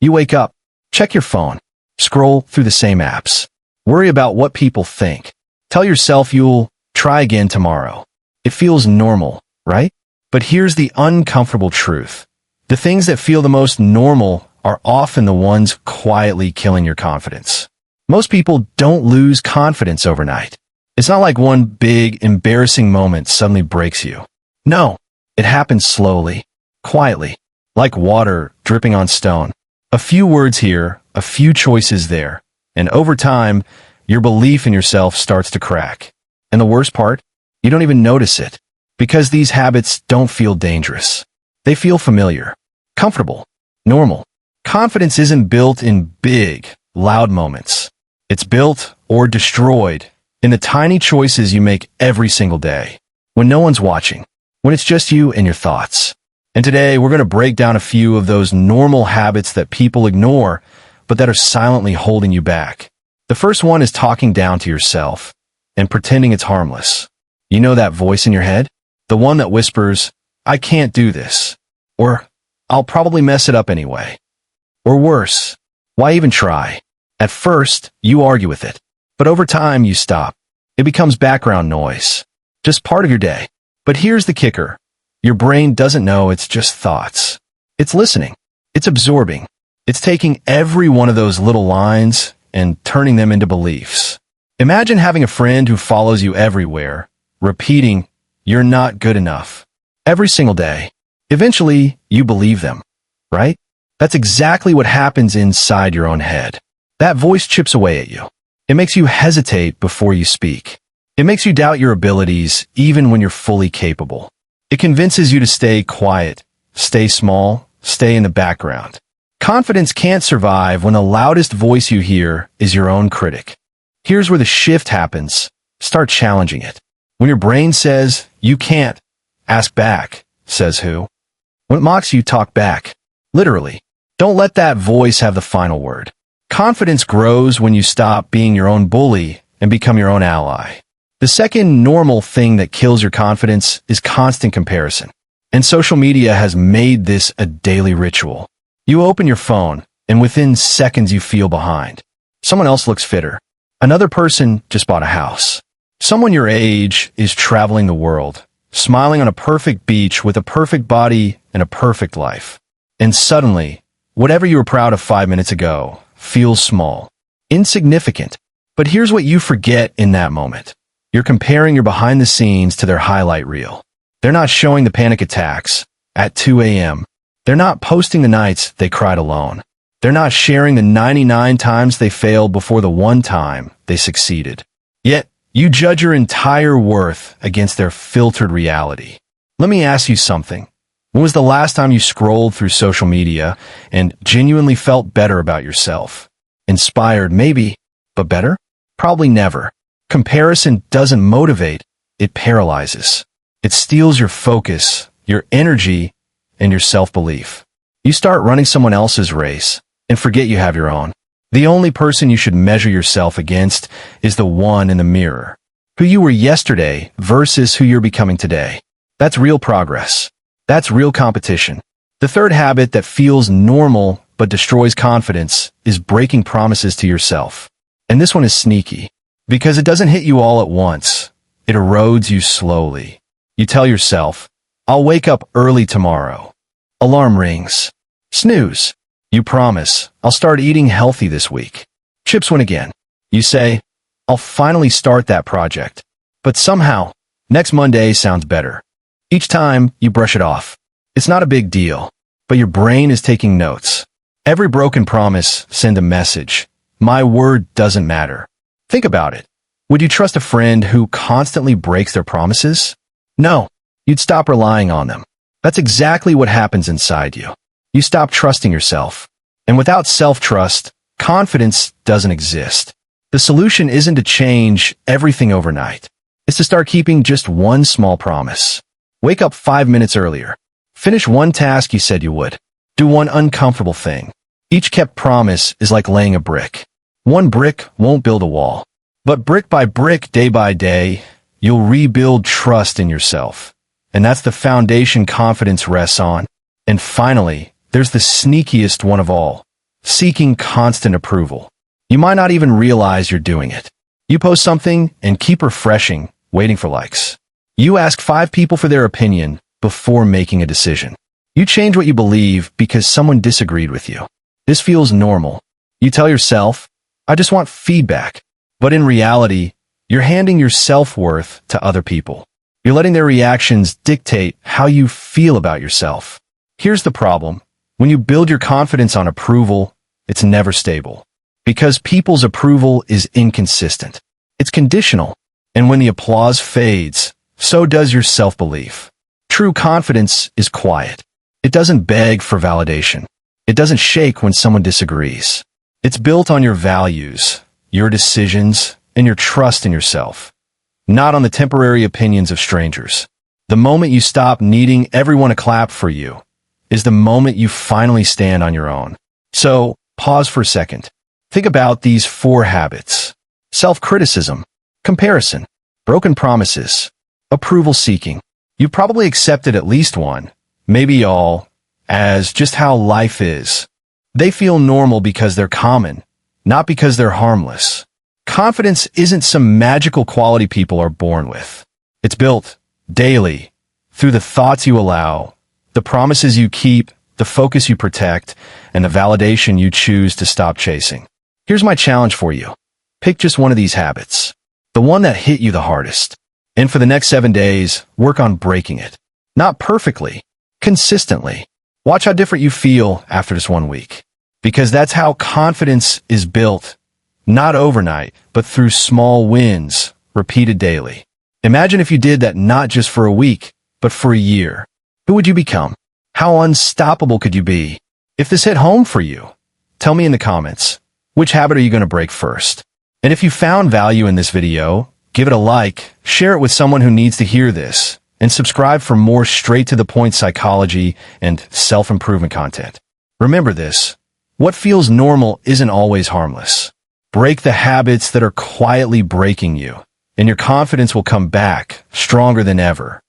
You wake up, check your phone, scroll through the same apps, worry about what people think. Tell yourself you'll try again tomorrow. It feels normal, right? But here's the uncomfortable truth. The things that feel the most normal are often the ones quietly killing your confidence. Most people don't lose confidence overnight. It's not like one big, embarrassing moment suddenly breaks you. No, it happens slowly, quietly, like water dripping on stone. A few words here, a few choices there, and over time, your belief in yourself starts to crack. And the worst part? You don't even notice it, because these habits don't feel dangerous. They feel familiar, comfortable, normal. Confidence isn't built in big, loud moments. It's built or destroyed in the tiny choices you make every single day, when no one's watching, when it's just you and your thoughts. And today, we're going to break down a few of those normal habits that people ignore, but that are silently holding you back. The first one is talking down to yourself and pretending it's harmless. You know that voice in your head? The one that whispers, "I can't do this," or "I'll probably mess it up anyway." Or worse, "Why even try?" At first, you argue with it, but over time you stop. It becomes background noise, just part of your day. But here's the kicker. Your brain doesn't know it's just thoughts. It's listening. It's absorbing. It's taking every one of those little lines and turning them into beliefs. Imagine having a friend who follows you everywhere, repeating, "You're not good enough," every single day. Eventually, you believe them, right? That's exactly what happens inside your own head. That voice chips away at you. It makes you hesitate before you speak. It makes you doubt your abilities even when you're fully capable. It convinces you to stay quiet, stay small, stay in the background. Confidence can't survive when the loudest voice you hear is your own critic. Here's where the shift happens. Start challenging it. When your brain says, "You can't," ask back, "Says who?" When it mocks you, talk back. Literally. Don't let that voice have the final word. Confidence grows when you stop being your own bully and become your own ally. The second normal thing that kills your confidence is constant comparison. And social media has made this a daily ritual. You open your phone, and within seconds you feel behind. Someone else looks fitter. Another person just bought a house. Someone your age is traveling the world, smiling on a perfect beach with a perfect body and a perfect life. And suddenly, whatever you were proud of 5 minutes ago feels small, insignificant. But here's what you forget in that moment. You're comparing your behind the scenes to their highlight reel. They're not showing the panic attacks at 2 a.m. They're not posting the nights they cried alone. They're not sharing the 99 times they failed before the one time they succeeded. Yet, you judge your entire worth against their filtered reality. Let me ask you something. When was the last time you scrolled through social media and genuinely felt better about yourself? Inspired, maybe, but better? Probably never. Comparison doesn't motivate, it paralyzes. It steals your focus, your energy, and your self-belief. You start running someone else's race and forget you have your own. The only person you should measure yourself against is the one in the mirror. Who you were yesterday versus who you're becoming today. That's real progress. That's real competition. The third habit that feels normal but destroys confidence is breaking promises to yourself. And this one is sneaky, because it doesn't hit you all at once. It erodes you slowly. You tell yourself, "I'll wake up early tomorrow." Alarm rings. Snooze. You promise, "I'll start eating healthy this week." Chips win again. You say, "I'll finally start that project." But somehow, next Monday sounds better. Each time, you brush it off. It's not a big deal, but your brain is taking notes. Every broken promise sends a message. My word doesn't matter. Think about it. Would you trust a friend who constantly breaks their promises? No. You'd stop relying on them. That's exactly what happens inside you. You stop trusting yourself. And without self-trust, confidence doesn't exist. The solution isn't to change everything overnight. It's to start keeping just one small promise. Wake up 5 minutes earlier. Finish one task you said you would. Do one uncomfortable thing. Each kept promise is like laying a brick. One brick won't build a wall. But brick by brick, day by day, you'll rebuild trust in yourself. And that's the foundation confidence rests on. And finally, there's the sneakiest one of all. seeking constant approval. You might not even realize you're doing it. You post something and keep refreshing, waiting for likes. You ask 5 people for their opinion before making a decision. You change what you believe because someone disagreed with you. This feels normal. You tell yourself, I just want feedback. But in reality, you're handing your self-worth to other people. You're letting their reactions dictate how you feel about yourself. Here's the problem. When you build your confidence on approval, it's never stable. Because people's approval is inconsistent. It's conditional. And when the applause fades, so does your self-belief. True confidence is quiet. It doesn't beg for validation. It doesn't shake when someone disagrees. It's built on your values, your decisions, and your trust in yourself, not on the temporary opinions of strangers. The moment you stop needing everyone to clap for you is the moment you finally stand on your own. So, pause for a second. Think about these 4 habits: self-criticism, comparison, broken promises, approval seeking. You've probably accepted at least one, maybe all, as just how life is. They feel normal because they're common, not because they're harmless. Confidence isn't some magical quality people are born with. It's built daily through the thoughts you allow, the promises you keep, the focus you protect, and the validation you choose to stop chasing. Here's my challenge for you. Pick just one of these habits, the one that hit you the hardest. And for the next 7 days, work on breaking it. Not perfectly, consistently. Watch how different you feel after just 1 week. Because that's how confidence is built, not overnight, but through small wins, repeated daily. Imagine if you did that not just for a week, but for a year. Who would you become? How unstoppable could you be? If this hit home for you, tell me in the comments, which habit are you going to break first? And if you found value in this video, give it a like, share it with someone who needs to hear this, and subscribe for more straight-to-the-point psychology and self-improvement content. Remember this, what feels normal isn't always harmless. Break the habits that are quietly breaking you, and your confidence will come back stronger than ever.